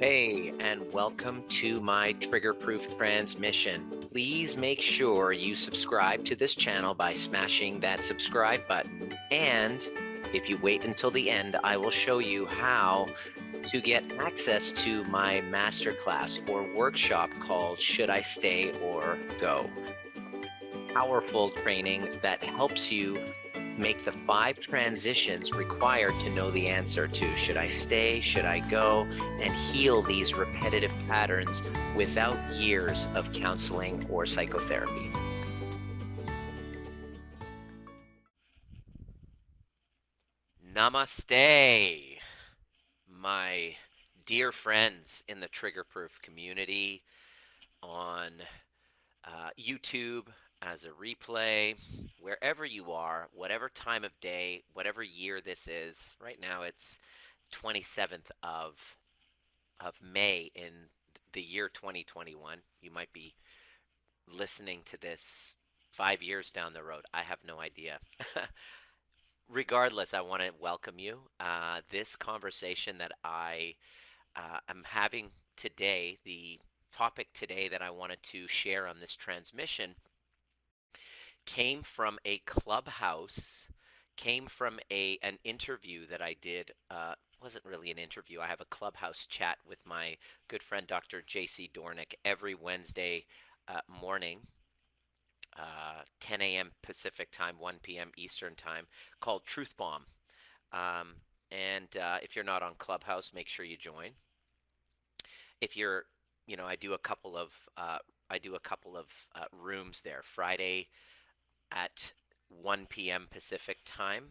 Hey, and welcome to my trigger-proof transmission. Please make sure you subscribe to this channel by smashing that subscribe button. And if you wait until the end, I will show you how to get access to my masterclass or workshop called Should I Stay or Go? Powerful training that helps you make the 5 transitions required to know the answer to should I stay, should I go, and heal these repetitive patterns without years of counseling or psychotherapy. Namaste, my dear friends in the Trigger Proof community on YouTube, as a replay, wherever you are, whatever time of day, whatever year this is. Right now it's 27th of May in the year 2021. You might be listening to this 5 years down the road. I have no idea. Regardless, I want to welcome you. This conversation that I am having today, the topic today that I wanted to share on this transmission came from a Clubhouse, came from an interview that I did. Wasn't really an interview. I have a Clubhouse chat with my good friend Dr. J.C. Dornick every Wednesday morning, 10 a.m. Pacific time, 1 p.m. Eastern time, called Truth Bomb. And if you're not on Clubhouse, make sure you join. If you're, I do a couple of rooms there. Friday at 1 p.m. Pacific time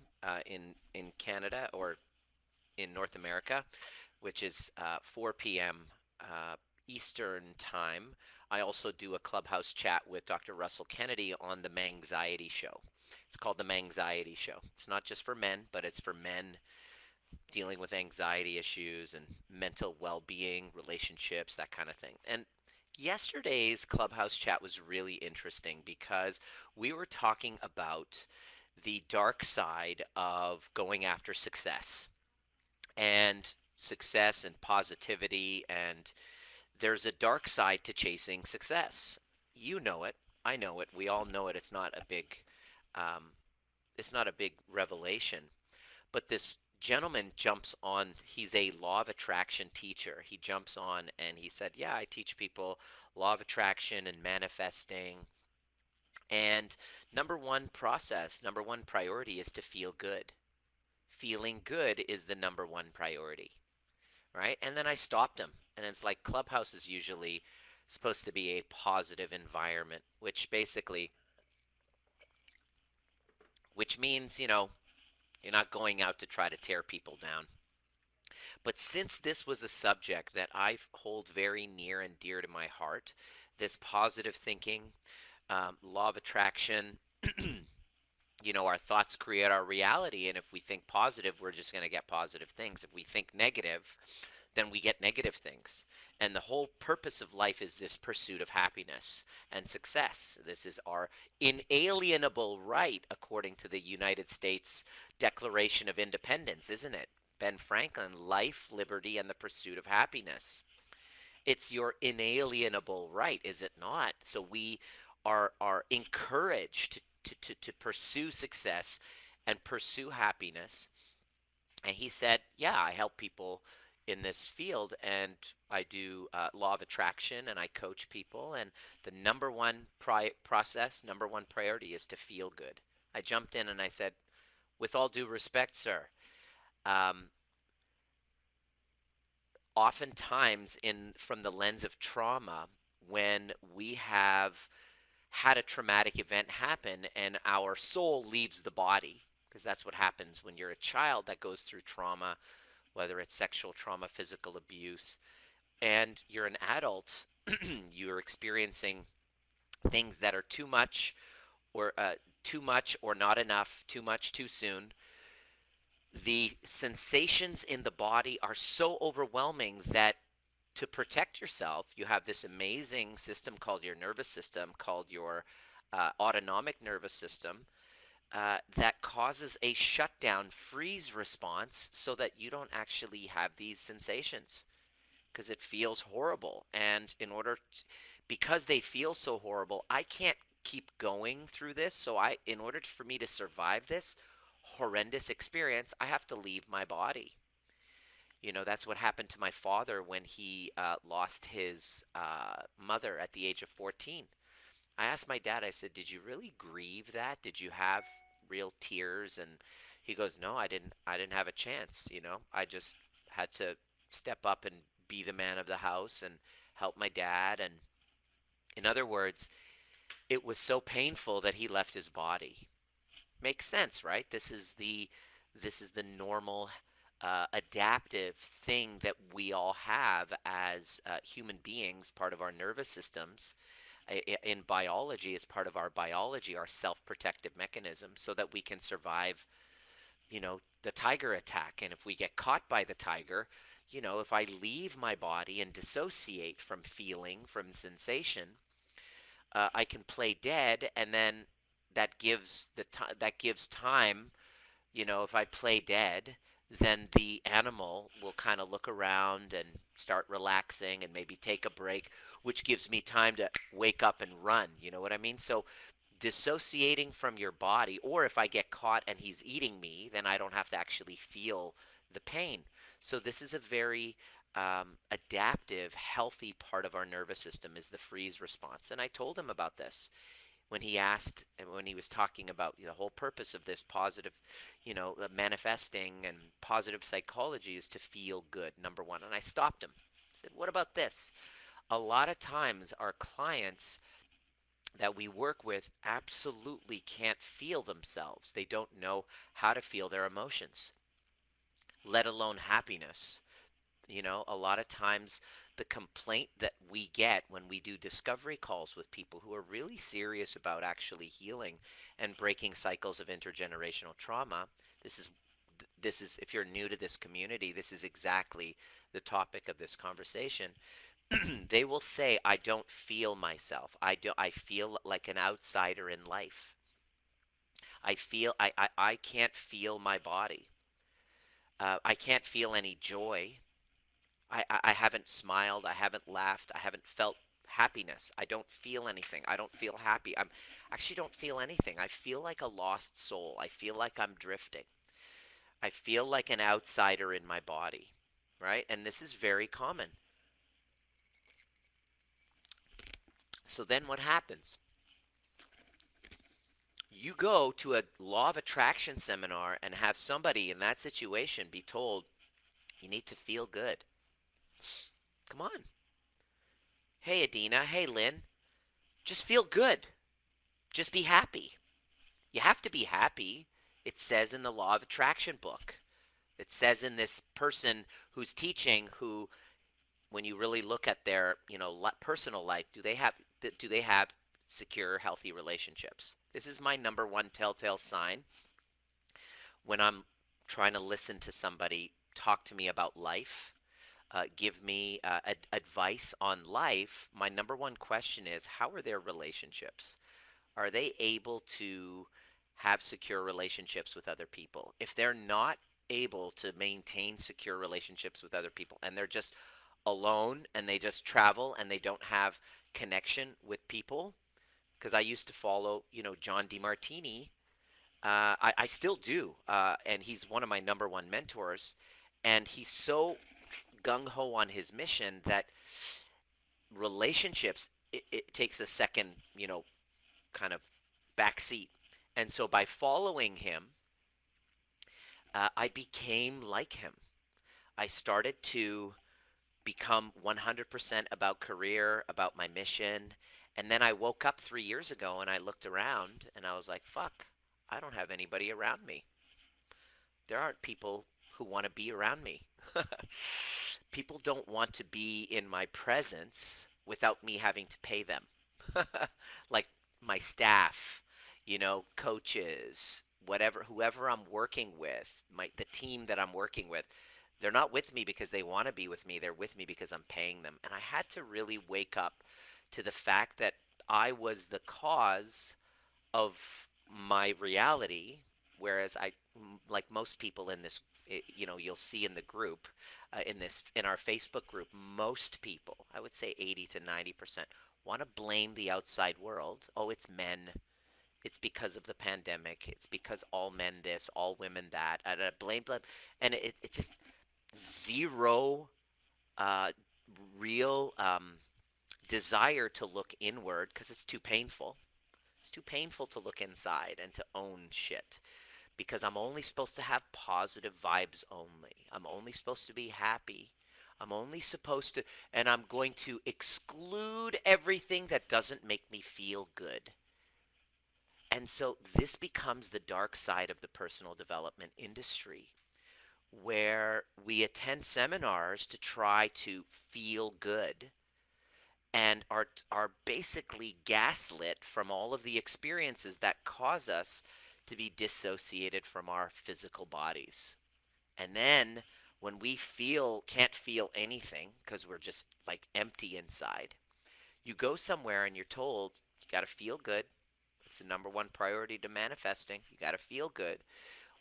in Canada or in North America, which is 4 p.m. Eastern time. I also do a Clubhouse chat with Dr. Russell Kennedy on the Mangxiety Show. It's called the Mangxiety Show. It's not just for men, but it's for men dealing with anxiety issues and mental well-being, relationships, that kind of thing. And yesterday's Clubhouse chat was really interesting because we were talking about the dark side of going after success and positivity, and there's a dark side to chasing success. You know it, I know it, we all know it. It's not a big revelation, but this gentleman jumps on. He's a law of attraction teacher. He jumps on and he said, yeah, I teach people law of attraction and manifesting, and number one priority is to feel good. Feeling good is the number one priority, right? And then I stopped him, and it's like Clubhouse is usually supposed to be a positive environment, which means, you're not going out to try to tear people down. But since this was a subject that I hold very near and dear to my heart, this positive thinking, law of attraction, our thoughts create our reality. And if we think positive, we're just going to get positive things. If we think negative, then we get negative things. And the whole purpose of life is this pursuit of happiness and success. This is our inalienable right, according to the United States Declaration of Independence, isn't it? Ben Franklin, life, liberty, and the pursuit of happiness. It's your inalienable right, is it not? So we are encouraged to pursue success and pursue happiness. And he said, yeah, I help people in this field, and I do law of attraction, and I coach people, and the number one number one priority is to feel good. I jumped in and I said, with all due respect, sir, oftentimes from the lens of trauma, when we have had a traumatic event happen and our soul leaves the body, because that's what happens when you're a child that goes through trauma, whether it's sexual trauma, physical abuse, and you're an adult, you're experiencing things that are too much or not enough, too much too soon. The sensations in the body are so overwhelming that to protect yourself, you have this amazing system called your nervous system, called your autonomic nervous system, that causes a shutdown freeze response so that you don't actually have these sensations. because it feels horrible. And because they feel so horrible, I can't keep going through this. So in order for me to survive this horrendous experience, I have to leave my body. That's what happened to my father when he lost his mother at the age of 14. I asked my dad, I said, "Did you really grieve that? Did you have real tears?" And he goes, "No, I didn't have a chance, I just had to step up and be the man of the house and help my dad." And in other words, it was so painful that he left his body. Makes sense, right? This is the normal adaptive thing that we all have as human beings, part of our nervous systems. In biology, as part of our biology, our self-protective mechanism, so that we can survive, the tiger attack. And if we get caught by the tiger, if I leave my body and dissociate from feeling, from sensation, I can play dead, and then that gives time. If I play dead, then the animal will kind of look around and start relaxing and maybe take a break, which gives me time to wake up and run. You know what I mean? So dissociating from your body, or if I get caught and he's eating me, then I don't have to actually feel the pain. So this is a very adaptive, healthy part of our nervous system, is the freeze response. And I told him about this when he asked, and when he was talking about the whole purpose of this positive, manifesting and positive psychology is to feel good, number one. And I stopped him. I said, "What about this? A lot of times our clients that we work with absolutely can't feel themselves. They don't know how to feel their emotions, let alone happiness." A lot of times the complaint that we get when we do discovery calls with people who are really serious about actually healing and breaking cycles of intergenerational trauma, this is if you're new to this community, this is exactly the topic of this conversation. They will say, "I don't feel myself. I feel like an outsider in life. I can't feel my body. I can't feel any joy. I haven't smiled. I haven't laughed. I haven't felt happiness. I don't feel anything. I don't feel happy. I actually don't feel anything. I feel like a lost soul. I feel like I'm drifting. I feel like an outsider in my body." Right? And this is very common. So then what happens? You go to a law of attraction seminar and have somebody in that situation be told, "You need to feel good." Come on. "Hey, Adina. Hey, Lynn. Just feel good. Just be happy." You have to be happy. It says in the law of attraction book. It says in this person who's teaching, who, when you really look at their, personal life, do they have secure, healthy relationships? This is my number one telltale sign when I'm trying to listen to somebody talk to me about life, give me advice on life. My number one question is, how are their relationships? Are they able to have secure relationships with other people? If they're not able to maintain secure relationships with other people, and they're just alone and they just travel and they don't have connection with people, because I used to follow, John DeMartini. I still do, and he's one of my number one mentors. And he's so gung ho on his mission that relationships, it takes a second, kind of backseat. And so by following him, I became like him. I started to become 100% about career, about my mission. And then I woke up 3 years ago and I looked around and I was like, fuck, I don't have anybody around me. There aren't people who want to be around me. People don't want to be in my presence without me having to pay them. Like my staff, coaches, whatever, whoever I'm working with, the team that I'm working with, they're not with me because they want to be with me. They're with me because I'm paying them. And I had to really wake up to the fact that I was the cause of my reality, whereas like most people in you'll see in the group, in our Facebook group, most people, I would say 80 to 90%, want to blame the outside world. Oh, it's men. It's because of the pandemic. It's because all men this, all women that. Blame, blame, and it just zero uh, real desire to look inward because it's too painful. It's too painful to look inside and to own shit because I'm only supposed to have positive vibes only. I'm only supposed to be happy. I'm only supposed to, and I'm going to exclude everything that doesn't make me feel good. And so this becomes the dark side of the personal development industry where we attend seminars to try to feel good and are basically gaslit from all of the experiences that cause us to be dissociated from our physical bodies. And then when we can't feel anything because we're just like empty inside, you go somewhere and you're told you got to feel good. It's the number one priority to manifesting. You got to feel good.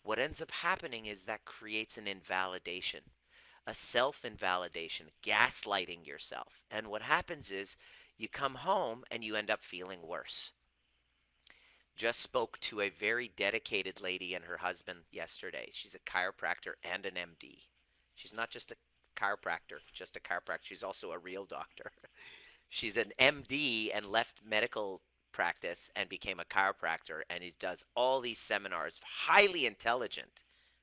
What ends up happening is that creates an invalidation, a self invalidation, gaslighting yourself. And what happens is you come home and you end up feeling worse. Just spoke to a very dedicated lady and her husband yesterday. She's a chiropractor and an MD. She's not just a chiropractor. She's also a real doctor. She's an MD and left medical practice and became a chiropractor, and he does all these seminars. Highly intelligent,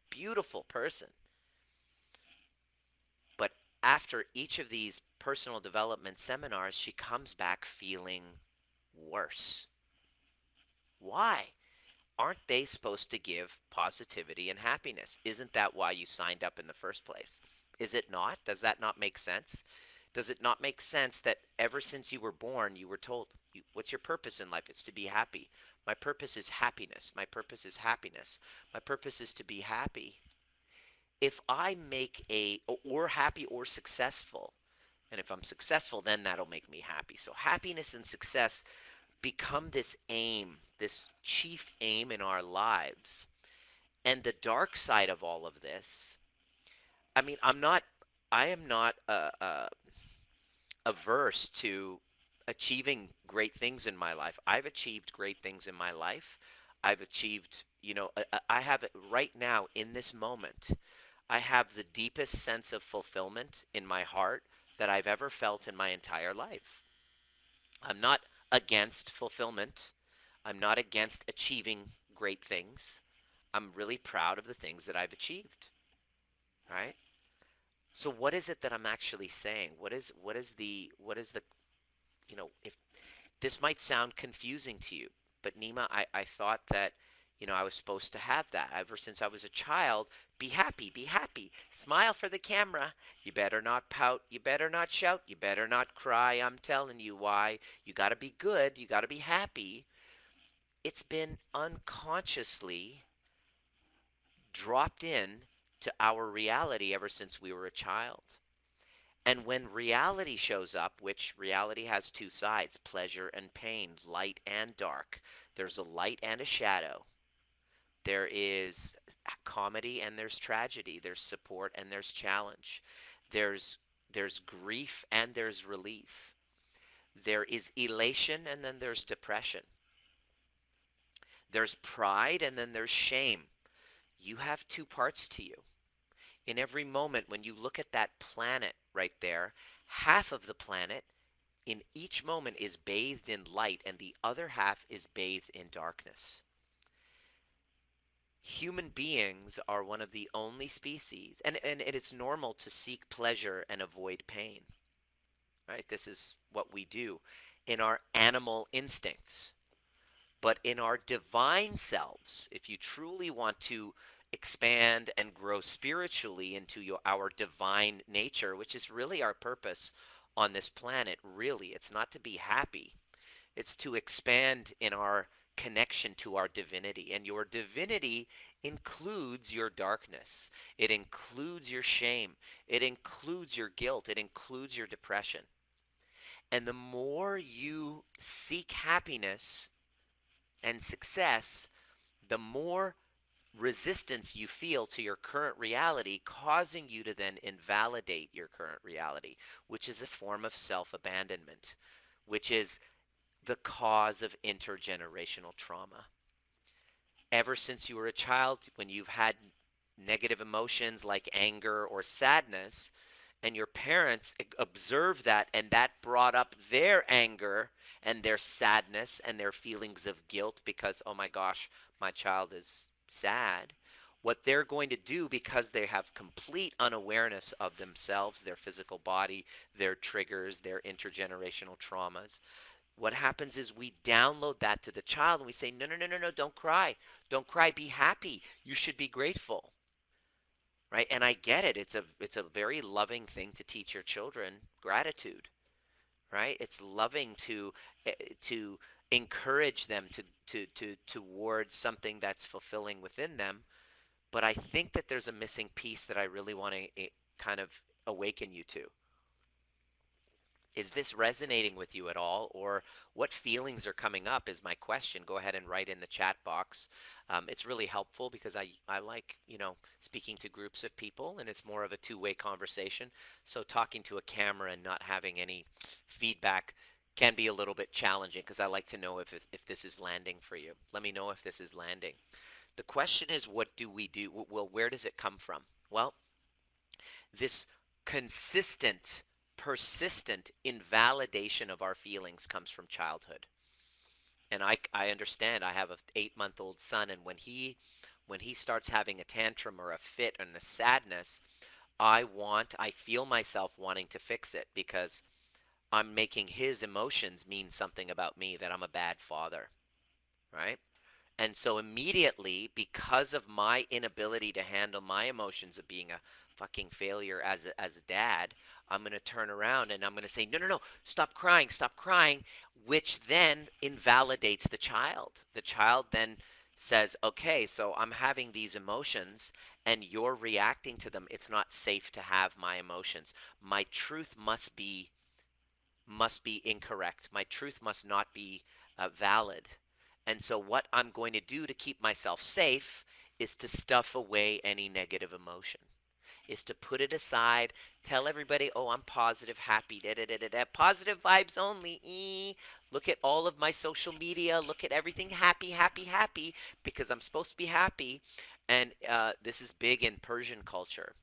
beautiful person. But after each of these personal development seminars, she comes back feeling worse. Why? Aren't they supposed to give positivity and happiness? Isn't that why you signed up in the first place? Is it not? Does that not make sense? Does it not make sense that ever since you were born, you were told, what's your purpose in life? It's to be happy. My purpose is happiness. My purpose is happiness. My purpose is to be happy. If I make or happy or successful, and if I'm successful, then that'll make me happy. So happiness and success become this aim, this chief aim in our lives. And the dark side of all of this, I mean, I am not averse to achieving great things in my life. I've achieved great things in my life. I've achieved, I have it right now in this moment. I have the deepest sense of fulfillment in my heart that I've ever felt in my entire life. I'm not against fulfillment. I'm not against achieving great things. I'm really proud of the things that I've achieved, right? So what is it that I'm actually saying? What is the if this might sound confusing to you, but Nima, I thought that, I was supposed to have that ever since I was a child. Be happy, smile for the camera. You better not pout, you better not shout, you better not cry. I'm telling you why. You got to be good, you got to be happy. It's been unconsciously dropped in to our reality ever since we were a child. And when reality shows up, which reality has two sides, pleasure and pain, light and dark, there's a light and a shadow. There is comedy and there's tragedy. There's support and there's challenge. There's there's grief and there's relief. There is elation and then there's depression. There's pride and then there's shame. You have two parts to you. In every moment, when you look at that planet right there, half of the planet in each moment is bathed in light and the other half is bathed in darkness. Human beings are one of the only species, and it's normal to seek pleasure and avoid pain, right? This is what we do in our animal instincts. But in our divine selves, if you truly want to expand and grow spiritually into our divine nature, which is really our purpose on this planet, really, it's not to be happy. It's to expand in our connection to our divinity. And your divinity includes your darkness. It includes your shame. It includes your guilt. It includes your depression. And the more you seek happiness and success, the more resistance you feel to your current reality, causing you to then invalidate your current reality, which is a form of self abandonment, which is the cause of intergenerational trauma. Ever since you were a child, when you've had negative emotions like anger or sadness, and your parents observed that, and that brought up their anger and their sadness and their feelings of guilt because, oh my gosh, my child is sad. What they're going to do, because they have complete unawareness of themselves, their physical body, their triggers, their intergenerational traumas, what happens is we download that to the child and we say, no, no, no, no, no, don't cry. Don't cry. Be happy. You should be grateful. Right? And I get it. It's a very loving thing to teach your children gratitude. Right? It's loving to encourage them to towards something that's fulfilling within them. But I think that there's a missing piece that I really want to kind of awaken you to. Is this resonating with you at all, or what feelings are coming up is my question. Go ahead and write in the chat box. It's really helpful because I like, speaking to groups of people, and it's more of a two-way conversation. So talking to a camera and not having any feedback can be a little bit challenging because I like to know if this is landing for you. Let me know if this is landing. The question is, what do we do? Well, where does it come from? Well, this consistent, persistent invalidation of our feelings comes from childhood. And I understand. I have an 8-month-old son, and when he starts having a tantrum or a fit and a sadness, I feel myself wanting to fix it because I'm making his emotions mean something about me, that I'm a bad father, right? And so immediately, because of my inability to handle my emotions of being a fucking failure as a dad, I'm going to turn around and I'm going to say, no, no, no, stop crying, which then invalidates the child. The child then says, okay, so I'm having these emotions and you're reacting to them. It's not safe to have my emotions. My truth must be incorrect. My truth must not be valid. And so what I'm going to do to keep myself safe is to stuff away any negative emotion, is to put it aside, tell everybody, oh, I'm positive, happy, da da da da da, positive vibes only. Look at all of my social media, look at everything happy, happy, happy, because I'm supposed to be happy. And this is big in Persian culture.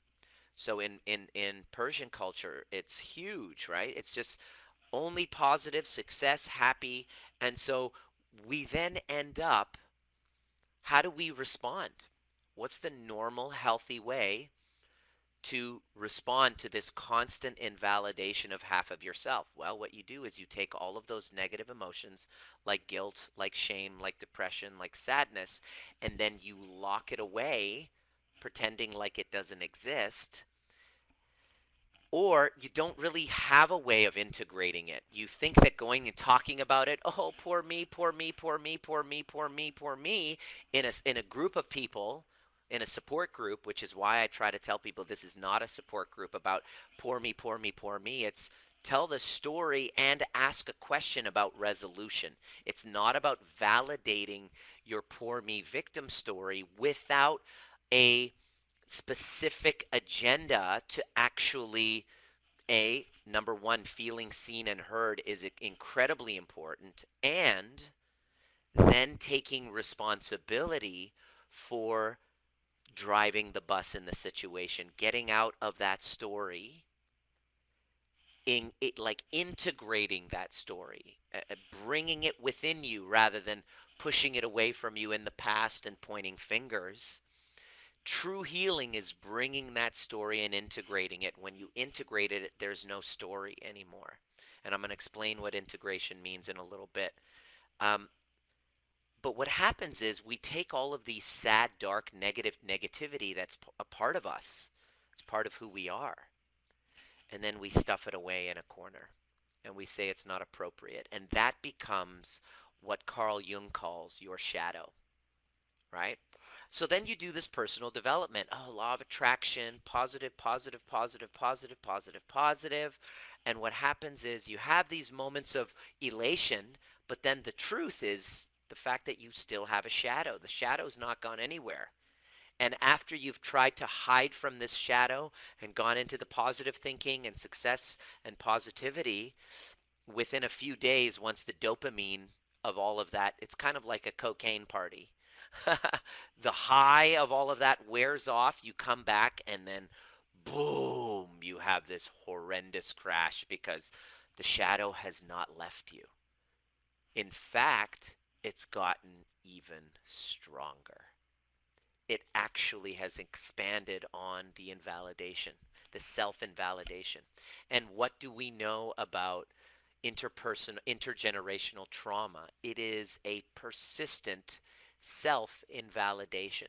So in Persian culture, it's huge, right? It's just only positive, success, happy. And so we then end up, how do we respond? What's the normal, healthy way to respond to this constant invalidation of half of yourself? Well, what you do is you take all of those negative emotions like guilt, like shame, like depression, like sadness, and then you lock it away, pretending like it doesn't exist. Or you don't really have a way of integrating it. You think that going and talking about it, oh, poor me, poor me, poor me, poor me, poor me, poor me, in a group of people, in a support group, which is why I try to tell people this is not a support group about poor me, poor me, poor me. It's tell the story and ask a question about resolution. It's not about validating your poor me victim story without a specific agenda to actually, number one, feeling seen and heard is incredibly important, and then taking responsibility for driving the bus in the situation, getting out of that story, in it, like integrating that story, bringing it within you rather than pushing it away from you in the past and pointing fingers. True healing is bringing that story and integrating it. When you integrate it, there's no story anymore. And I'm going to explain what integration means in a little bit. Um, but what happens is we take all of these sad, dark, negativity that's a part of us. It's part of who we are. And then we stuff it away in a corner. And we say it's not appropriate. And that becomes what Carl Jung calls your shadow, right? So then you do this personal development. Oh, law of attraction, positive, positive, positive, positive, positive, positive. And what happens is you have these moments of elation, but then the truth is the fact that you still have a shadow. The shadow's not gone anywhere. And after you've tried to hide from this shadow and gone into the positive thinking and success and positivity, within a few days, once the dopamine of all of that, it's kind of like a cocaine party. The high of all of that wears off, you come back, and then boom, you have this horrendous crash because the shadow has not left you. In fact, it's gotten even stronger. It actually has expanded on the invalidation, the self-invalidation. And what do we know about intergenerational trauma? It is a persistent self-invalidation.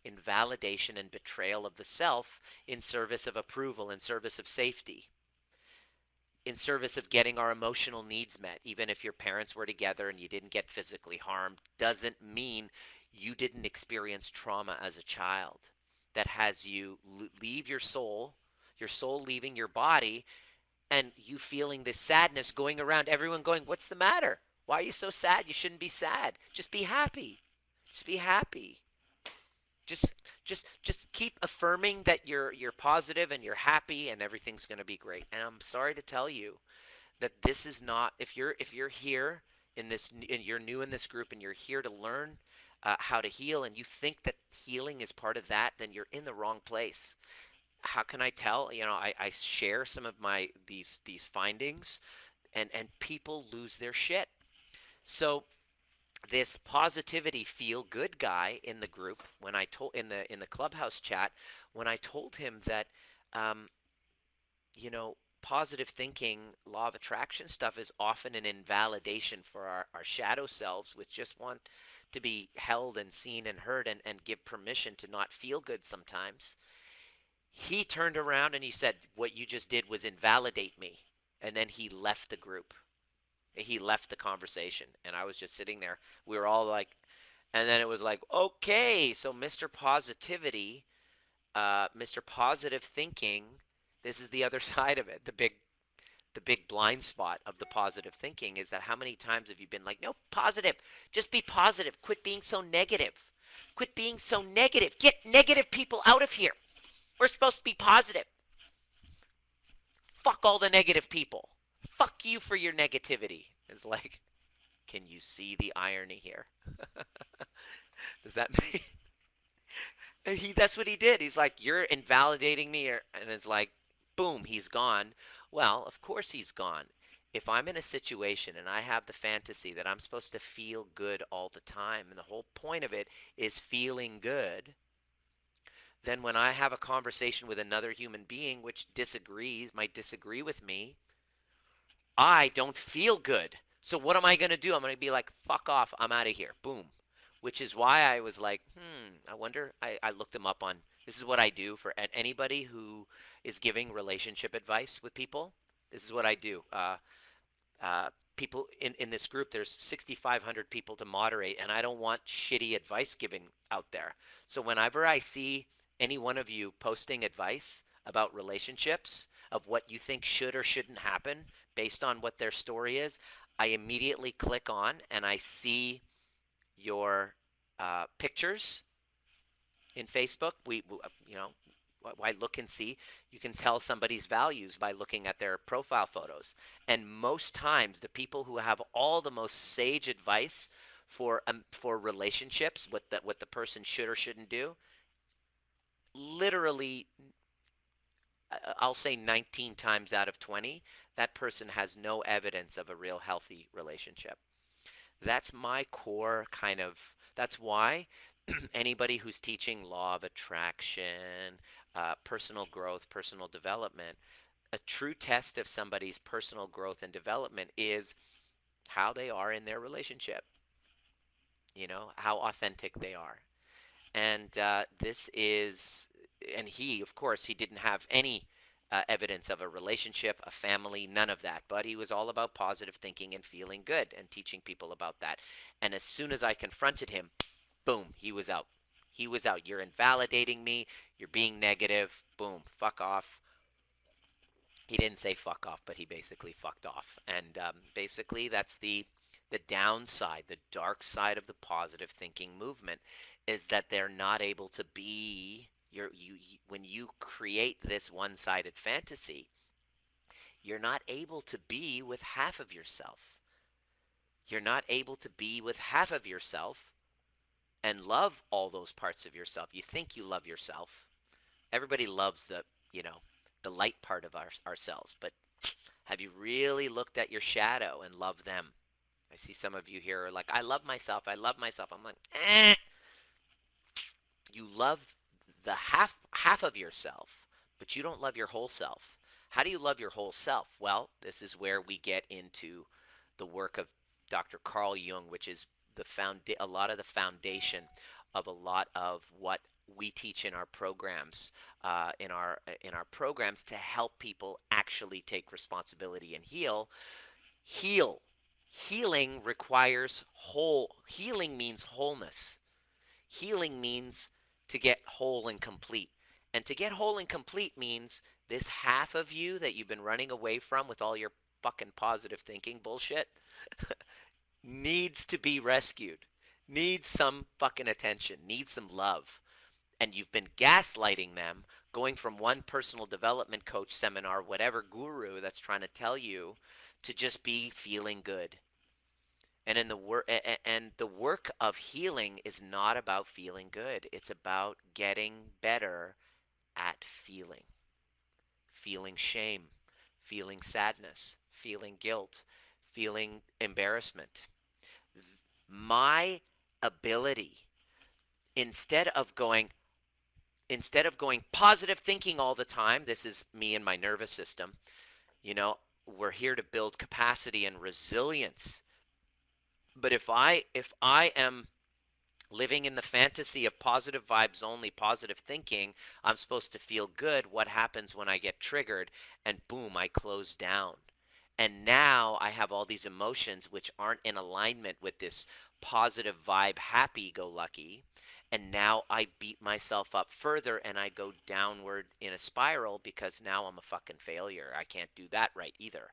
Invalidation and betrayal of the self in service of approval, in service of safety, in service of getting our emotional needs met. Even if your parents were together and you didn't get physically harmed, doesn't mean you didn't experience trauma as a child that has you leave your soul leaving your body, and you feeling this sadness going around, everyone going, "What's the matter? Why are you so sad? You shouldn't be sad. Just be happy. Just be happy. Just just keep affirming that you're positive and you're happy and everything's going to be great." And I'm sorry to tell you that this is not, if you're here in this, and you're new in this group and you're here to learn how to heal, and you think that healing is part of that, then you're in the wrong place. How can I tell? I share some of my these findings, and people lose their shit. So this positivity feel good guy in the group, when I told in the Clubhouse chat, when I told him that um, positive thinking, law of attraction stuff is often an invalidation for our shadow selves, which just want to be held and seen and heard, and give permission to not feel good sometimes. He turned around and he said, "What you just did was invalidate me." And then he left the group. He left the conversation. And I was just sitting there. We were all like, and then it was like, okay, so Mr. Positivity, Mr. Positive Thinking, this is the other side of it. The big blind spot of the positive thinking is that how many times have you been like, "No, positive. Just be positive. Quit being so negative. Quit being so negative. Get negative people out of here. We're supposed to be positive. Fuck all the negative people. Fuck you for your negativity." It's like, can you see the irony here? Does that make that's what he did. He's like, "You're invalidating me," and it's like, boom, he's gone. Well, of course he's gone. If I'm in a situation and I have the fantasy that I'm supposed to feel good all the time, and the whole point of it is feeling good, then when I have a conversation with another human being which might disagree with me, I don't feel good. So what am I going to do? I'm going to be like, "Fuck off. I'm out of here." Boom. Which is why I was like, I wonder. I looked him up on, this is what I do for anybody who is giving relationship advice with people. This is what I do. People in this group, there's 6,500 people to moderate, and I don't want shitty advice giving out there. So whenever I see any one of you posting advice about relationships, of what you think should or shouldn't happen based on what their story is, I immediately click on and I see your pictures in Facebook. I look and see. You can tell somebody's values by looking at their profile photos. And most times, the people who have all the most sage advice for relationships, what the person should or shouldn't do, literally, I'll say 19 times out of 20, that person has no evidence of a real healthy relationship. That's my core kind of. That's why anybody who's teaching law of attraction, personal growth, personal development, a true test of somebody's personal growth and development is how they are in their relationship. How authentic they are. And he, of course, he didn't have any evidence of a relationship, a family, none of that. But he was all about positive thinking and feeling good and teaching people about that. And as soon as I confronted him, boom, he was out. He was out. "You're invalidating me. You're being negative. Boom, fuck off." He didn't say fuck off, but he basically fucked off. And basically, that's the downside, the dark side of the positive thinking movement is that they're not able to be when you create this one-sided fantasy, you're not able to be with half of yourself. You're not able to be with half of yourself and love all those parts of yourself. You think you love yourself. Everybody loves the light part of ourselves, but have you really looked at your shadow and loved them? I see some of you here are like, I love myself. I love myself. I'm like, you love the half of yourself, but you don't love your whole self. How do you love your whole self? Well, this is where we get into the work of Dr. Carl Jung, which is a lot of the foundation of a lot of what we teach in our programs, in our programs to help people actually take responsibility and heal. Heal. Healing requires whole. Healing means wholeness. Healing means to get whole and complete. And to get whole and complete means this half of you that you've been running away from with all your fucking positive thinking bullshit needs to be rescued, needs some fucking attention, needs some love. And you've been gaslighting them, going from one personal development coach seminar, whatever guru that's trying to tell you to just be feeling good. And the work of healing is not about feeling good. It's about getting better at feeling. Feeling shame, feeling sadness, feeling guilt, feeling embarrassment. My ability, instead of going positive thinking all the time, this is me and my nervous system. We're here to build capacity and resilience. But if I am living in the fantasy of positive vibes only, positive thinking, I'm supposed to feel good. What happens when I get triggered? And boom, I close down. And now I have all these emotions which aren't in alignment with this positive vibe, happy go lucky. And now I beat myself up further and I go downward in a spiral because now I'm a fucking failure. I can't do that right either.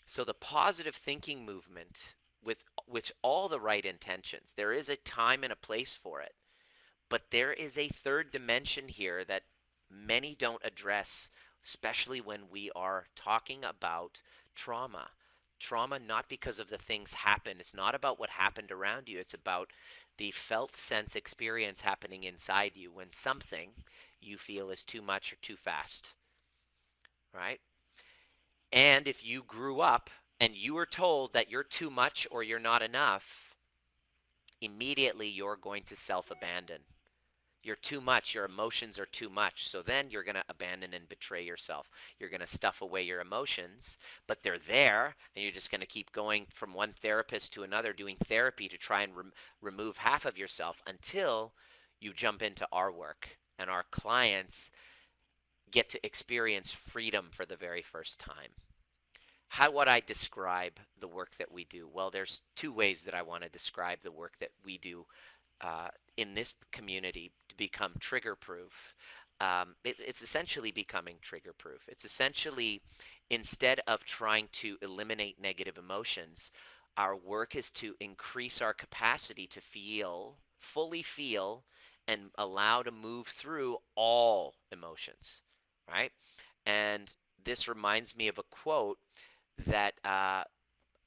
So the positive thinking movement, with which all the right intentions, there is a time and a place for it. But there is a third dimension here that many don't address, especially when we are talking about trauma. Trauma, not because of the things happen. It's not about what happened around you. It's about the felt sense experience happening inside you when something you feel is too much or too fast. Right? And if you grew up and you were told that you're too much or you're not enough, immediately you're going to self-abandon. You're too much. Your emotions are too much. So then you're going to abandon and betray yourself. You're going to stuff away your emotions, but they're there, and you're just going to keep going from one therapist to another, doing therapy to try and remove half of yourself until you jump into our work. And our clients get to experience freedom for the very first time. How would I describe the work that we do? Well, there's two ways that I want to describe the work that we do in this community to become trigger proof. It's essentially becoming trigger proof. It's essentially, instead of trying to eliminate negative emotions, our work is to increase our capacity to feel, fully feel, and allow to move through all emotions, right? And this reminds me of a quote that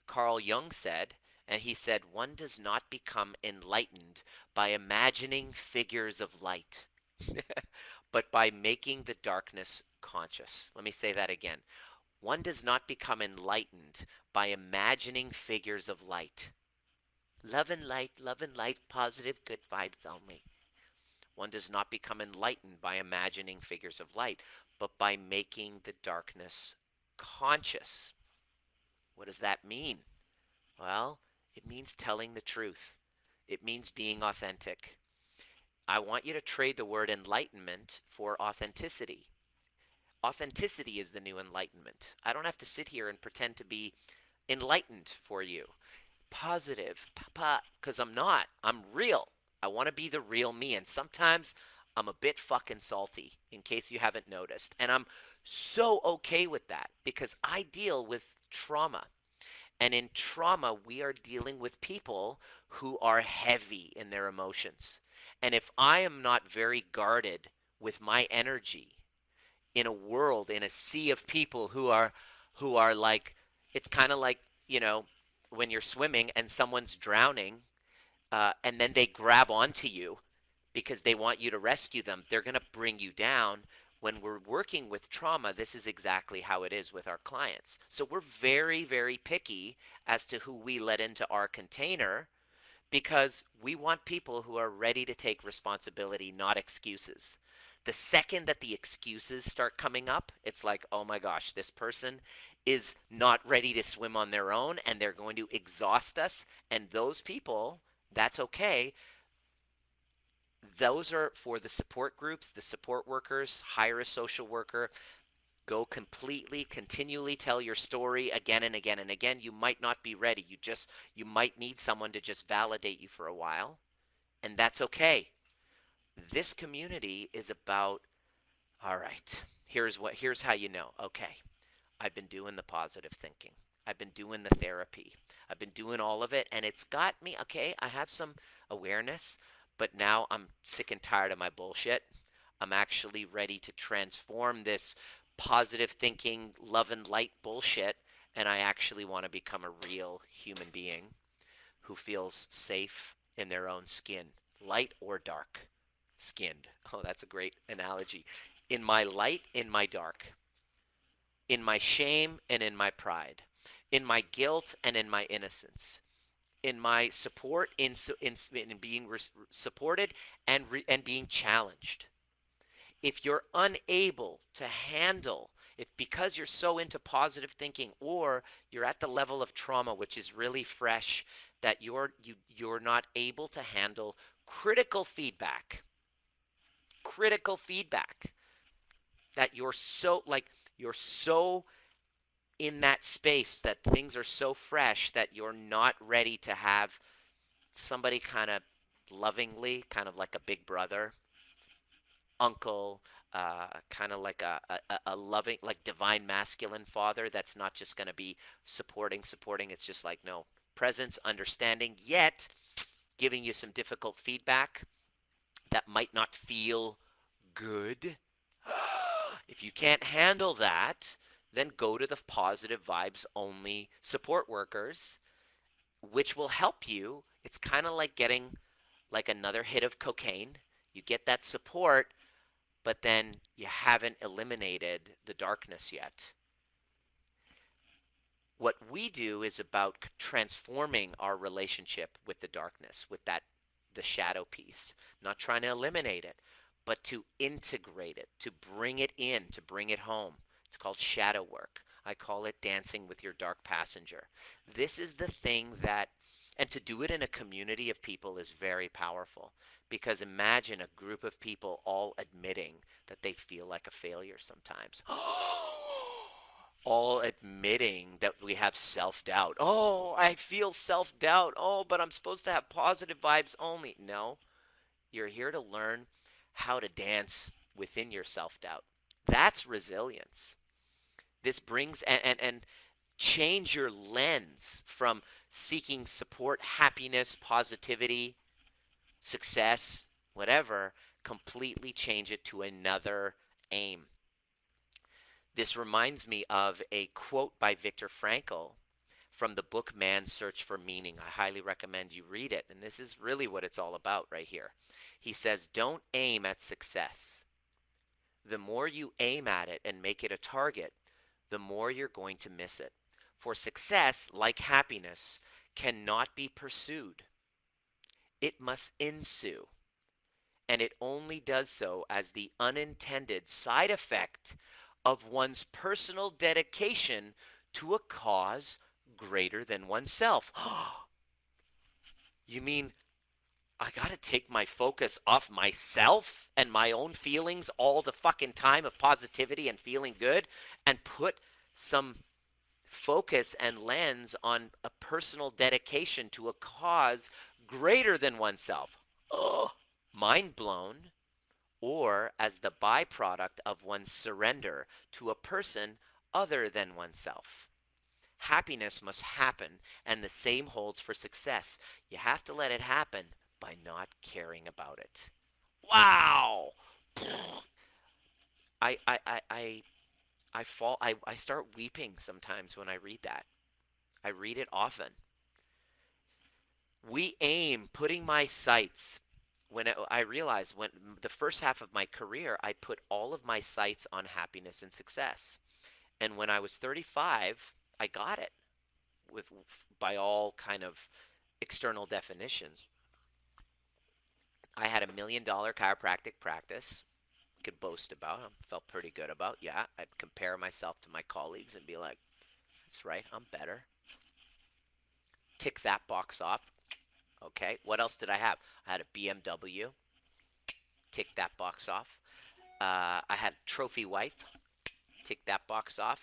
Carl Jung said, and he said, one does not become enlightened by imagining figures of light, but by making the darkness conscious. Let me say that again. One does not become enlightened by imagining figures of light. Love and light, positive, good vibes only. One does not become enlightened by imagining figures of light, but by making the darkness conscious. What does that mean? Well, it means telling the truth. It means being authentic. I want you to trade the word enlightenment for authenticity. Authenticity is the new enlightenment. I don't have to sit here and pretend to be enlightened for you. Positive, because I'm not. I'm real. I want to be the real me. And sometimes I'm a bit fucking salty, in case you haven't noticed. And I'm so okay with that because I deal with trauma. And in trauma, we are dealing with people who are heavy in their emotions. And if I am not very guarded with my energy in a world, in a sea of people who are like, it's kind of like, you know, when you're swimming and someone's drowning, and then they grab onto you because they want you to rescue them, they're going to bring you down. When we're working with trauma, this is exactly how it is with our clients. So we're very, very picky as to who we let into our container, because we want people who are ready to take responsibility, not excuses. The second that the excuses start coming up, it's like, oh my gosh, this person is not ready to swim on their own and they're going to exhaust us. And those people, that's okay. Those are for the support groups, the support workers. Hire a social worker. Go completely, continually tell your story again and again and again. You might not be ready. You might need someone to just validate you for a while, and that's okay. This community is about, all right, here's how you know. Okay, I've been doing the positive thinking. I've been doing the therapy. I've been doing all of it, and it's got me. Okay, I have some awareness, but now I'm sick and tired of my bullshit. I'm actually ready to transform this positive thinking, love and light bullshit, and I actually want to become a real human being who feels safe in their own skin, light or dark skinned. Oh, that's a great analogy. In my light, in my dark, in my shame and in my pride, in my guilt and in my innocence, in my support, in being supported and being challenged. If you're unable to handle, if because you're so into positive thinking, or you're at the level of trauma which is really fresh, that you're not able to handle critical feedback, critical feedback, that you're so in that space that things are so fresh that you're not ready to have somebody kind of lovingly, kind of like a big brother, uncle, kind of like a loving, like divine masculine father that's not just going to be supporting. It's just like, no, presence, understanding, yet giving you some difficult feedback that might not feel good. If you can't handle that, then go to the positive vibes only support workers, which will help you. It's kind of like getting like another hit of cocaine. You get that support, but then you haven't eliminated the darkness yet. What we do is about transforming our relationship with the darkness, with the shadow piece, not trying to eliminate it, but to integrate it, to bring it in, to bring it home. It's called shadow work. I call it dancing with your dark passenger. This is the thing that, and to do it in a community of people is very powerful, because imagine a group of people all admitting that they feel like a failure sometimes. All admitting that we have self-doubt. Oh, I feel self-doubt. Oh, but I'm supposed to have positive vibes only. No, you're here to learn how to dance within your self-doubt. That's resilience. This brings and change your lens from seeking support, happiness, positivity, success, whatever, completely change it to another aim. This reminds me of a quote by Viktor Frankl from the book Man's Search for Meaning. I highly recommend you read it. And this is really what it's all about right here. He says, don't aim at success. The more you aim at it and make it a target, the more you're going to miss it. For success, like happiness, cannot be pursued. It must ensue. And it only does so as the unintended side effect of one's personal dedication to a cause greater than oneself. You mean I gotta take my focus off myself and my own feelings all the fucking time of positivity and feeling good, and put some focus and lens on a personal dedication to a cause greater than oneself? Oh, mind blown. Or as the byproduct of one's surrender to a person other than oneself. Happiness must happen, and the same holds for success. You have to let it happen by not caring about it. Wow! I I fall I start weeping sometimes when I read that. I read it often. We aim putting my sights when I realized when the first half of my career I put all of my sights on happiness and success. And when I was 35, I got it with by all kind of external definitions. I had $1 million chiropractic practice. Could boast about. I felt pretty good about. Yeah, I'd compare myself to my colleagues and be like, "That's right, I'm better." Tick that box off. Okay, what else did I have? I had a BMW. Tick that box off. I had a trophy wife. Tick that box off.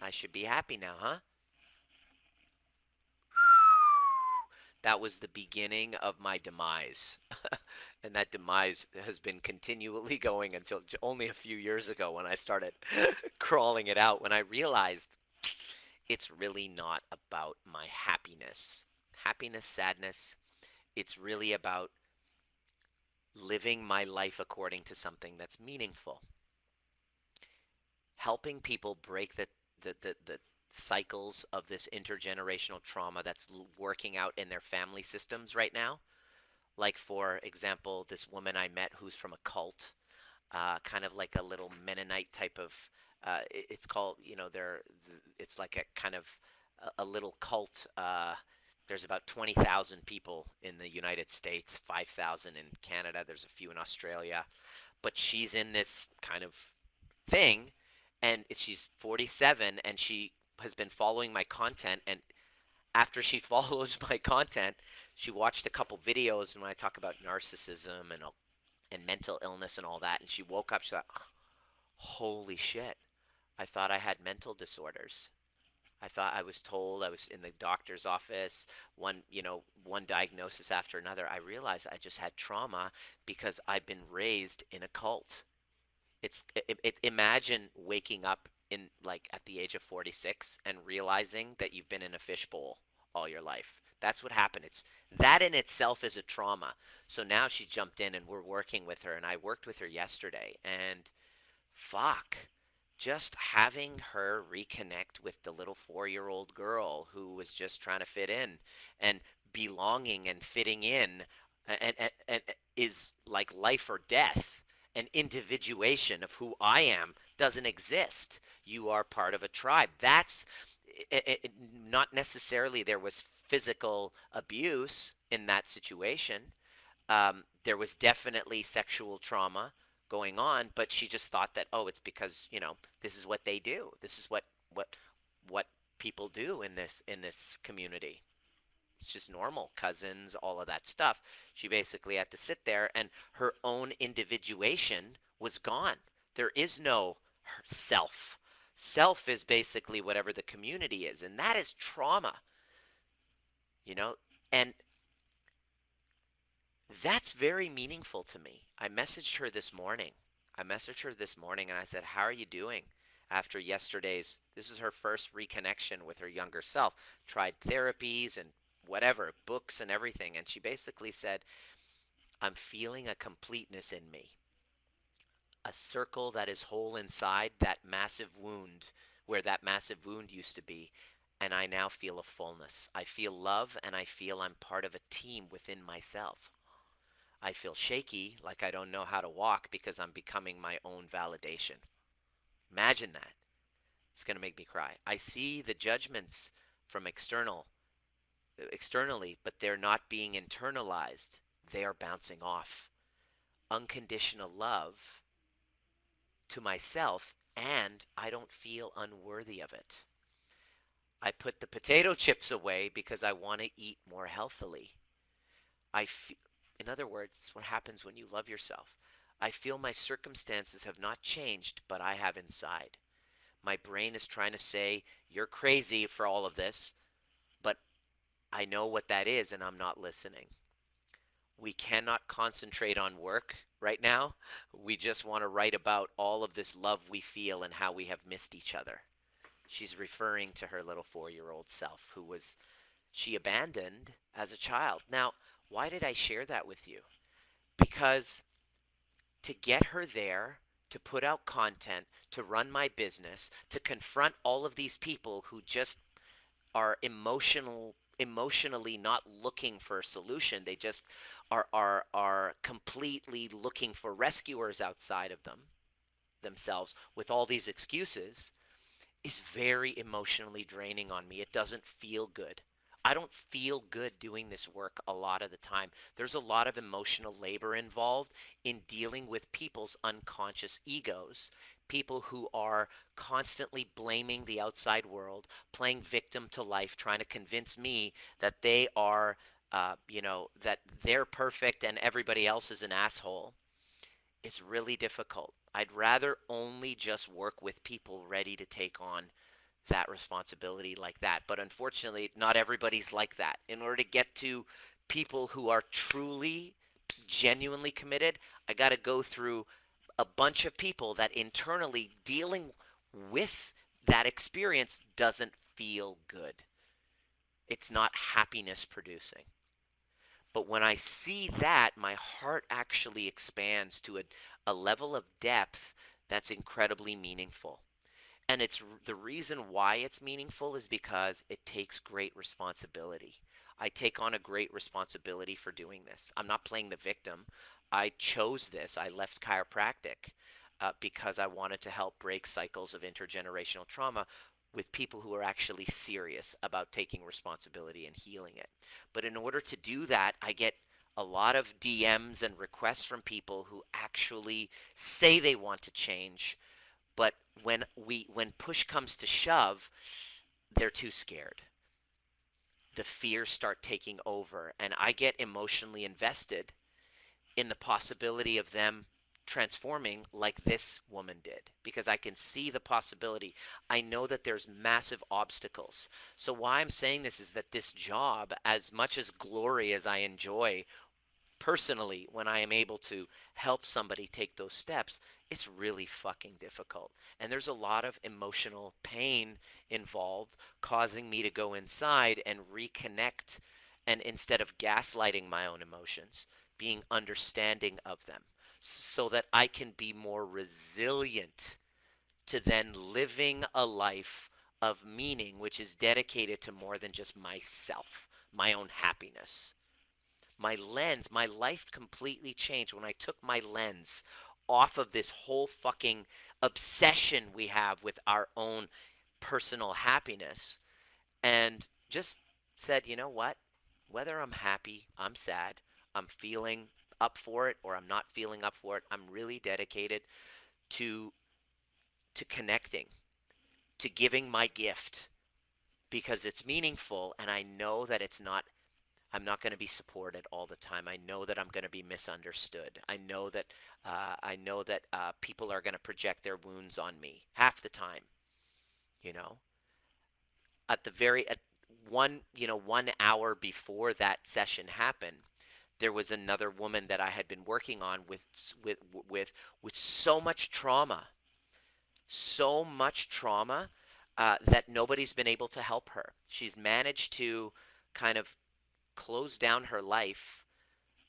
I should be happy now, huh? That was the beginning of my demise. And that demise has been continually going until only a few years ago when I started crawling it out, when I realized it's really not about my happiness. Happiness, sadness, it's really about living my life according to something that's meaningful. Helping people break the cycles of this intergenerational trauma that's working out in their family systems right now. Like, for example, this woman I met who's from a cult, kind of like a little Mennonite type of. It's called, it's like a kind of a little cult. There's about 20,000 people in the United States, 5,000 in Canada. There's a few in Australia, but she's in this kind of thing, and she's 47, and she has been following my content. And after she follows my content, she watched a couple videos, and when I talk about narcissism and mental illness and all that, and she woke up, she thought, holy shit, I thought I had mental disorders. I thought I was told I was in the doctor's office, one diagnosis after another. I realized I just had trauma because I've been raised in a cult. Imagine waking up in, like, at the age of 46 and realizing that you've been in a fishbowl all your life. That's what happened. It's that in itself is a trauma. So now she jumped in and we're working with her, and I worked with her yesterday, and fuck, just having her reconnect with the little 4-year-old girl who was just trying to fit in and belonging and fitting in, and is like life or death. An individuation of who I am doesn't exist. You are part of a tribe. That's not necessarily there was physical abuse in that situation. There was definitely sexual trauma going on, but she just thought that, oh, it's because, this is what they do. This is what what people do in this community. It's just normal. Cousins, all of that stuff. She basically had to sit there, and her own individuation was gone. There is no self. Self is basically whatever the community is, and that is trauma, you know? And that's very meaningful to me. I messaged her this morning. And I said, "How are you doing?" After yesterday's, this is her first reconnection with her younger self. Tried therapies and whatever, books and everything. And she basically said, "I'm feeling a completeness in me. A circle that is whole inside that massive wound, where that massive wound used to be. And I now feel a fullness. I feel love, and I feel I'm part of a team within myself. I feel shaky, like I don't know how to walk because I'm becoming my own validation." Imagine that. It's going to make me cry. I see the judgments from externally, but they're not being internalized. They are bouncing off. Unconditional love to myself, and I don't feel unworthy of it. I put the potato chips away because I want to eat more healthily. In other words, what happens when you love yourself. I feel my circumstances have not changed, but I have inside. My brain is trying to say, you're crazy for all of this, but I know what that is, and I'm not listening. We cannot concentrate on work right now. We just want to write about all of this love we feel and how we have missed each other. She's referring to her little 4-year-old self who was she abandoned as a child. Now, why did I share that with you? Because to get her there, to put out content, to run my business, to confront all of these people who just are emotionally not looking for a solution. They just are completely looking for rescuers outside of themselves with all these excuses is very emotionally draining on me. It doesn't feel good. I don't feel good doing this work a lot of the time. There's a lot of emotional labor involved in dealing with people's unconscious egos, people who are constantly blaming the outside world, playing victim to life, trying to convince me that they are, that they're perfect and everybody else is an asshole. It's really difficult. I'd rather only just work with people ready to take on that responsibility like that. But unfortunately, not everybody's like that. In order to get to people who are truly, genuinely committed, I got to go through a bunch of people that internally dealing with that experience doesn't feel good. It's not happiness producing. But when I see that, my heart actually expands to a level of depth that's incredibly meaningful. And it's the reason why it's meaningful is because it takes great responsibility. I take on a great responsibility for doing this. I'm not playing the victim. I chose this. I left chiropractic because I wanted to help break cycles of intergenerational trauma with people who are actually serious about taking responsibility and healing it. But in order to do that, I get a lot of DMs and requests from people who actually say they want to change, but when push comes to shove, they're too scared. The fears start taking over, and I get emotionally invested in the possibility of them transforming like this woman did because I can see the possibility. I know that there's massive obstacles. So why I'm saying this is that this job, as much as glory as I enjoy personally when I am able to help somebody take those steps, it's really fucking difficult. And there's a lot of emotional pain involved, causing me to go inside and reconnect. And instead of gaslighting my own emotions, being understanding of them so that I can be more resilient to then living a life of meaning, which is dedicated to more than just myself, my own happiness. My life completely changed when I took my lens off of this whole fucking obsession we have with our own personal happiness and just said, you know what? Whether I'm happy, I'm sad, I'm feeling up for it, or I'm not feeling up for it, I'm really dedicated to connecting, to giving my gift because it's meaningful and I know that I'm not going to be supported all the time. I know that I'm going to be misunderstood. I know that people are going to project their wounds on me half the time. You know, at the very at 1 hour before that session happened, there was another woman that I had been working on with with with so much trauma that nobody's been able to help her. She's managed to kind of close down her life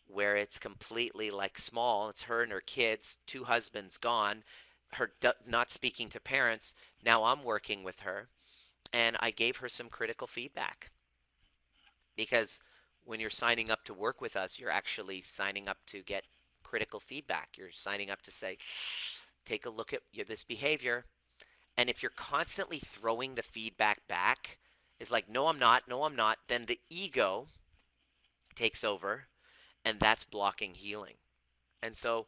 where it's completely like small. It's her and her kids, two husbands gone, her not speaking to parents. Now I'm working with her, and I gave her some critical feedback because when you're signing up to work with us, you're actually signing up to get critical feedback. You're signing up to say, take a look at this behavior. And if you're constantly throwing the feedback back, is like, no, I'm not, no, I'm not, then the ego takes over and that's blocking healing. And so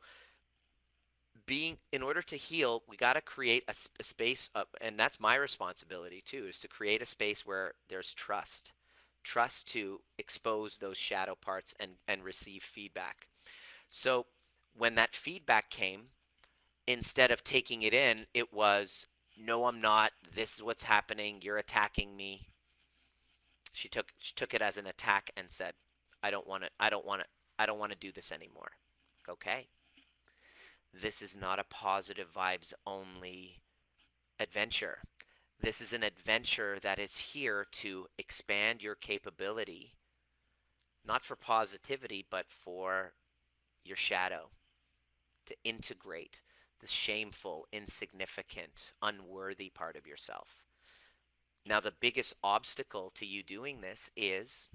being in order to heal, we got to create a space of, and that's my responsibility too, is to create a space where there's trust to expose those shadow parts and receive feedback. So when that feedback came, instead of taking it in, it was, no, I'm not, this is what's happening, you're attacking me. She took it as an attack and said, I don't want to do this anymore. Okay, this is not a positive vibes only adventure. This is an adventure that is here to expand your capability, not for positivity, but for your shadow, to integrate the shameful, insignificant, unworthy part of yourself. Now, the biggest obstacle to you doing this is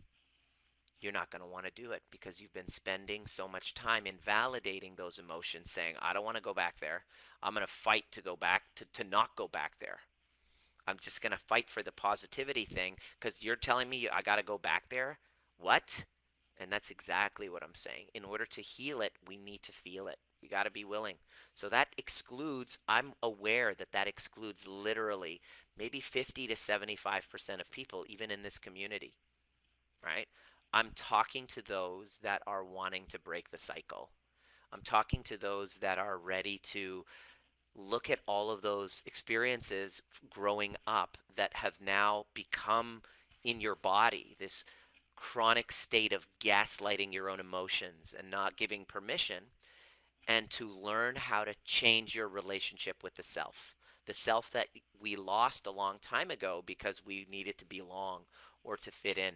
you're not going to want to do it because you've been spending so much time invalidating those emotions, saying, I don't want to go back there. I'm going to fight to go back, to not go back there. I'm just going to fight for the positivity thing because you're telling me I got to go back there? What? And that's exactly what I'm saying. In order to heal it, we need to feel it. We got to be willing. So that excludes, I'm aware that that excludes literally maybe 50 to 75% of people, even in this community, right? I'm talking to those that are wanting to break the cycle. I'm talking to those that are ready to look at all of those experiences growing up that have now become in your body this chronic state of gaslighting your own emotions and not giving permission, and to learn how to change your relationship with the self that we lost a long time ago because we needed to belong or to fit in.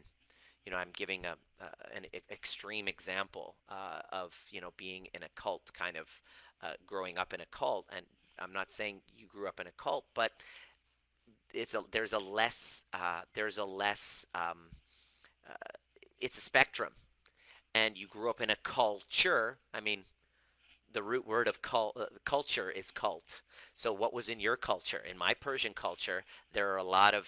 I'm giving an extreme example of being in a cult, kind of growing up in a cult, and I'm not saying you grew up in a cult, but there's a less uh, it's a spectrum, and you grew up in a culture. I mean, the root word of culture is cult. So what was in your culture? In my Persian culture, there are a lot of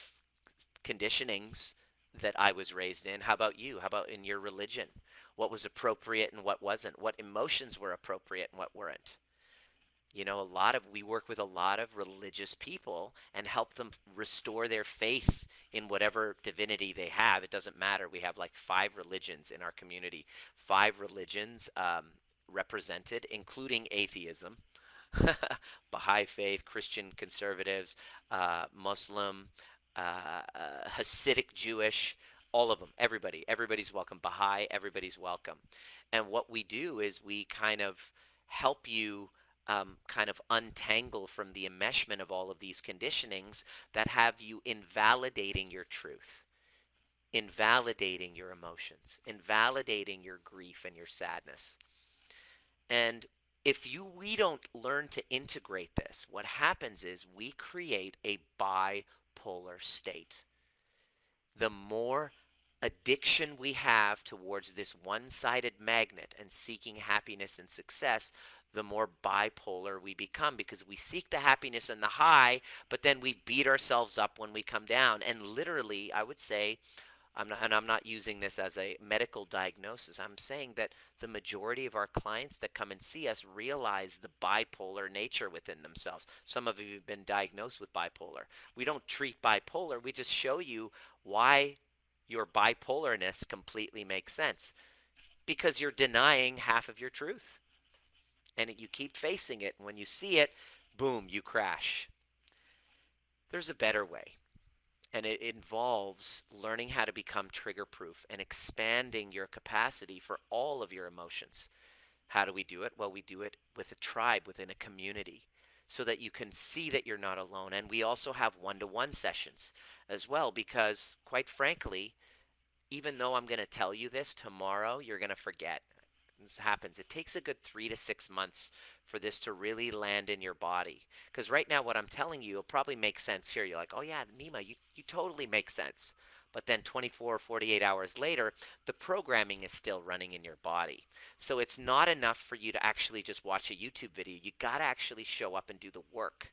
conditionings that I was raised in. How about you? How about in your religion? What was appropriate and what wasn't? What emotions were appropriate and what weren't? We work with a lot of religious people and help them restore their faith in whatever divinity they have. It doesn't matter. We have like 5 religions in our community, 5 religions represented, including atheism, Baha'i faith, Christian conservatives, Muslim, Hasidic Jewish, all of them, everybody's welcome. Baha'i, everybody's welcome. And what we do is we kind of help you kind of untangle from the enmeshment of all of these conditionings that have you invalidating your truth, invalidating your emotions, invalidating your grief and your sadness. And if we don't learn to integrate this, what happens is we create a bipolar state. The more addiction we have towards this one-sided magnet and seeking happiness and success, the more bipolar we become, because we seek the happiness and the high, but then we beat ourselves up when we come down. And literally, I would say, I'm not using this as a medical diagnosis. I'm saying that the majority of our clients that come and see us realize the bipolar nature within themselves. Some of you have been diagnosed with bipolar. We don't treat bipolar, we just show you why your bipolarness completely makes sense. Because you're denying half of your truth. And you keep facing it, and when you see it, boom, you crash. There's a better way. And it involves learning how to become trigger proof and expanding your capacity for all of your emotions. How do we do it? Well, we do it with a tribe, within a community, so that you can see that you're not alone. And we also have one-to-one sessions as well, because quite frankly, even though I'm going to tell you this tomorrow, you're going to forget. This happens. It takes a good 3 to 6 months for this to really land in your body. Because right now, what I'm telling you will probably make sense here. You're like, oh, yeah, Nima, you totally make sense. But then 24 or 48 hours later, the programming is still running in your body. So it's not enough for you to actually just watch a YouTube video. You got to actually show up and do the work.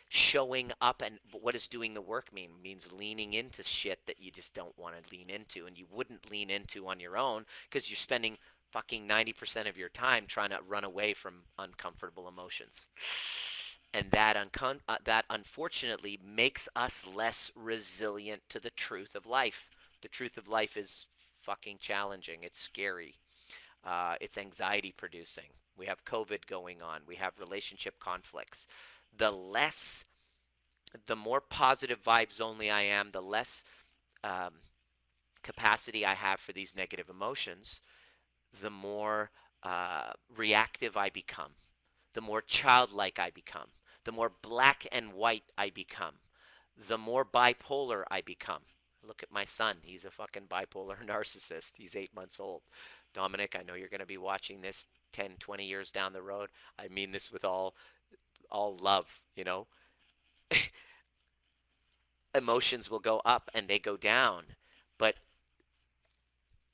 Showing up, and what does doing the work mean? It means leaning into shit that you just don't want to lean into and you wouldn't lean into on your own, because you're spending fucking 90% of your time trying to run away from uncomfortable emotions. And that unfortunately makes us less resilient to the truth of life. The truth of life is fucking challenging. It's scary. It's anxiety producing. We have COVID going on. We have relationship conflicts. The less, the more positive vibes only I am, the less um, capacity I have for these negative emotions, the more reactive I become, the more childlike I become, the more black and white I become, the more bipolar I become. Look at my son. He's a fucking bipolar narcissist. He's 8 months old. Dominic, I know you're going to be watching this 10, 20 years down the road. I mean this with all love, you know. Emotions will go up and they go down. But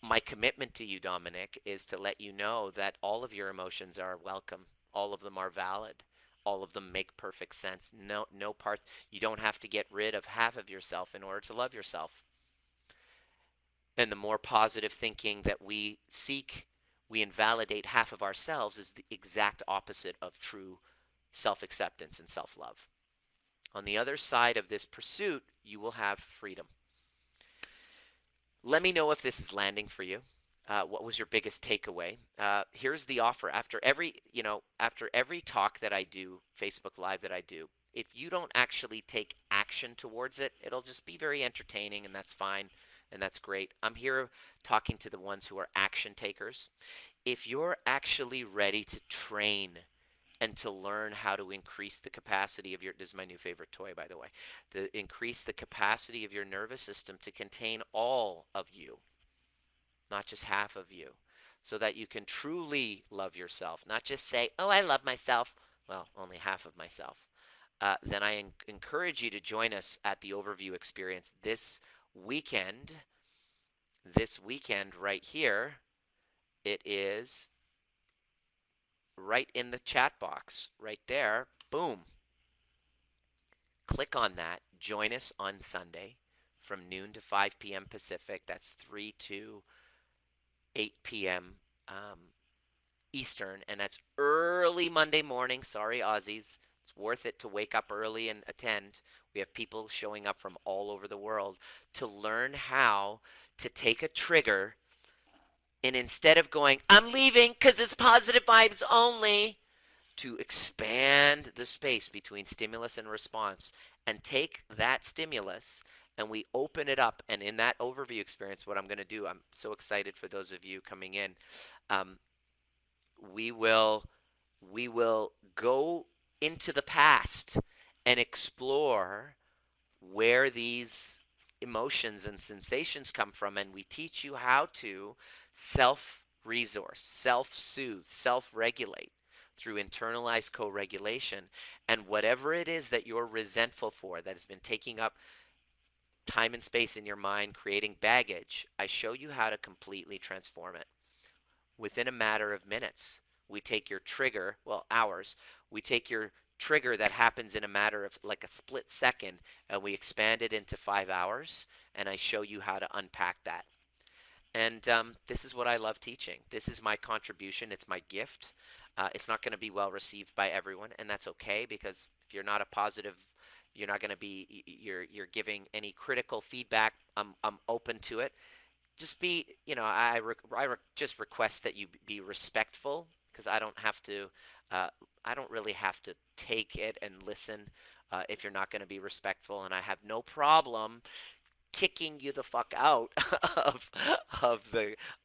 my commitment to you, Dominic, is to let you know that all of your emotions are welcome. All of them are valid. All of them make perfect sense. No part. You don't have to get rid of half of yourself in order to love yourself. And the more positive thinking that we seek, we invalidate half of ourselves is the exact opposite of true self-acceptance and self-love. On the other side of this pursuit, you will have freedom. Let me know if this is landing for you. What was your biggest takeaway? Here's the offer. After every talk that I do, Facebook Live that I do, if you don't actually take action towards it, it'll just be very entertaining, and that's fine, and that's great. I'm here talking to the ones who are action takers. If you're actually ready to train and to learn how to increase the capacity of your, this is my new favorite toy, by the way, to increase the capacity of your nervous system to contain all of you, not just half of you, so that you can truly love yourself, not just say, oh, I love myself, well, only half of myself, then I encourage you to join us at the overview experience this weekend. This weekend right here. It is right in the chat box, right there. Boom. Click on that. Join us on Sunday from noon to 5 p.m. Pacific. That's 3 to 8 p.m. Eastern, and that's early Monday morning. Sorry, Aussies. It's worth it to wake up early and attend. We have people showing up from all over the world to learn how to take a trigger, and instead of going, I'm leaving because it's positive vibes only, to expand the space between stimulus and response and take that stimulus and we open it up. And in that overview experience, what I'm going to do, I'm so excited for those of you coming in. Um, we will go into the past and explore where these emotions and sensations come from, and we teach you how to self-resource, self-soothe, self-regulate through internalized co-regulation. And whatever it is that you're resentful for, that has been taking up time and space in your mind, creating baggage, I show you how to completely transform it within a matter of minutes. We take your trigger, well, hours, we take your trigger that happens in a matter of like a split second, and we expand it into 5 hours, and I show you how to unpack that. And this is what I love teaching. This is my contribution. It's my gift. It's not going to be well received by everyone, and that's okay, because if you're not a positive, you're not going to be, you're giving any critical feedback, I'm open to it. Just be, just request that you be respectful, because I don't really have to take it and listen if you're not going to be respectful, and I have no problem kicking you the fuck out of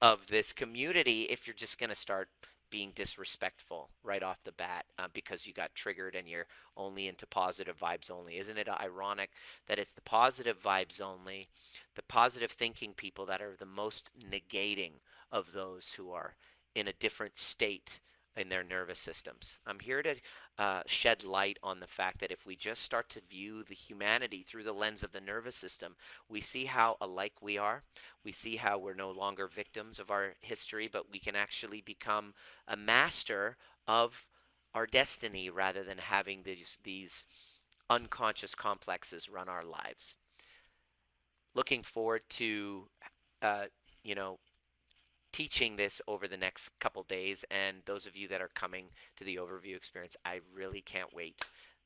of this community if you're just going to start being disrespectful right off the bat because you got triggered and you're only into positive vibes only. Isn't it ironic that it's the positive vibes only, the positive thinking people that are the most negating of those who are in a different state in their nervous systems? I'm here to shed light on the fact that if we just start to view the humanity through the lens of the nervous system, we see how alike we are. We see how we're no longer victims of our history, but we can actually become a master of our destiny rather than having these unconscious complexes run our lives. Looking forward to, you know, teaching this over the next couple days, and those of you that are coming to the overview experience, I really can't wait.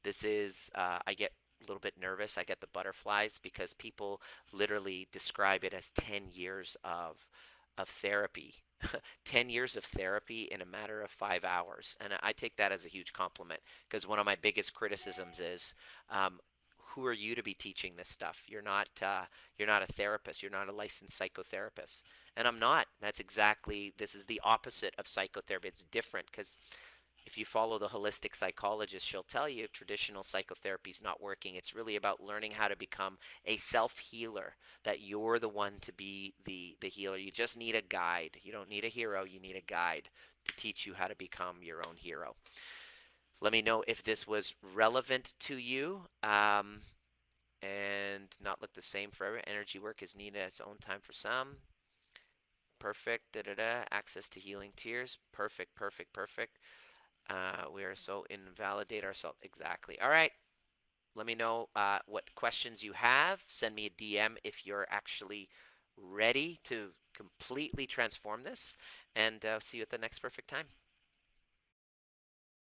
This is I get a little bit nervous, I get the butterflies, because people literally describe it as 10 years of therapy. 10 years of therapy in a matter of 5 hours, and I take that as a huge compliment, because one of my biggest criticisms is who are you to be teaching this stuff? You're not a therapist. You're not a licensed psychotherapist. And I'm not. This is the opposite of psychotherapy. It's different because If you follow the holistic psychologist, she'll tell you traditional psychotherapy is not working. It's really about learning how to become a self-healer, that you're the one to be the healer. You just need a guide. You don't need a hero, you need a guide to teach you how to become your own hero. Let me know if this was relevant to you. And not look the same forever. Energy work is needed at its own time for some. Perfect. Da da da. Access to healing tears. Perfect. Perfect. Perfect. We are so invalidate ourselves. Exactly. All right. Let me know what questions you have. Send me a DM if you're actually ready to completely transform this. And see you at the next perfect time.